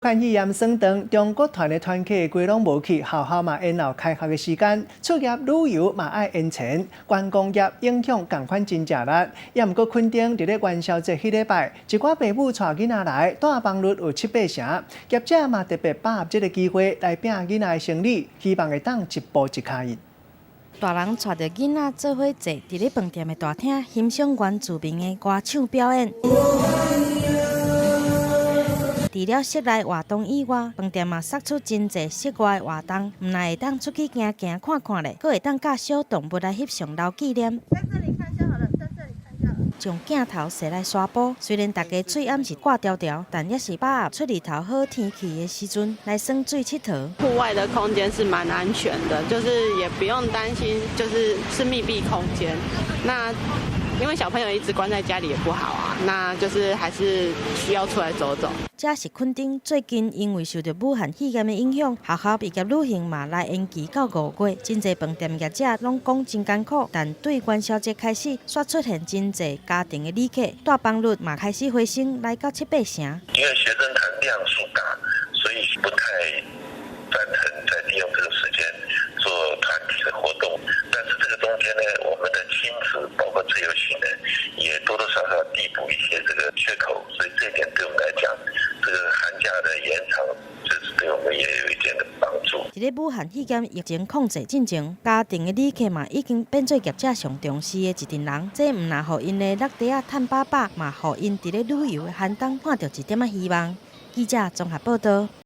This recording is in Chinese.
看语言升等，中国团的团客规拢无去，学校嘛延后开学的时间，出业旅游嘛爱延前，观光业影响同款真正力。也毋过垦丁伫咧元宵节迄礼拜，一寡父母带囡仔来，大房率有7-8成，业者嘛特别把握这个机会来拼囡仔的生理，希望会当一步一脚印。大人带着囡仔做伙坐伫咧饭店的大厅，欣赏原住民的歌唱表演。除了室内活动以外，饭店嘛杀出真侪室外活动，唔但会当出去行行看看咧，阁会当甲小动物来翕相留纪念。在这里看就好了，在这里看就好了。将镜头踅来刷波，虽然大家嘴暗是挂条条，但也是把握出日头好天气的时阵来耍水佚佗。户外的空间是蛮安全的，就是也不用担心，是密闭空间。那因为小朋友一直关在家里也不好啊，那就是还是需要出来走走。这是垦丁最近因为受到武汉肺炎的影响，学校毕业旅行嘛来延期到5月，真侪饭店业者拢讲真艰苦，但对元宵节开始，煞出现真侪家庭的旅客，大房率嘛开始回升，来到7-8成。因为学生团量数大，所以不太赞成在利用这个时间做团体的活动。但是这个中间呢，我们的亲子包括自由行呢，也多多少少递补一些这个缺口，所以这一点对我们来讲，这个寒假的延长，这是对我们也有一定的帮助。伫咧武汉肺炎疫情控制进前，家庭的旅客嘛已经变做业者上重视的一群人。这唔但互因的落地啊趁饱饱，嘛互因伫咧旅游的寒冬看到一点仔希望。记者综合报道。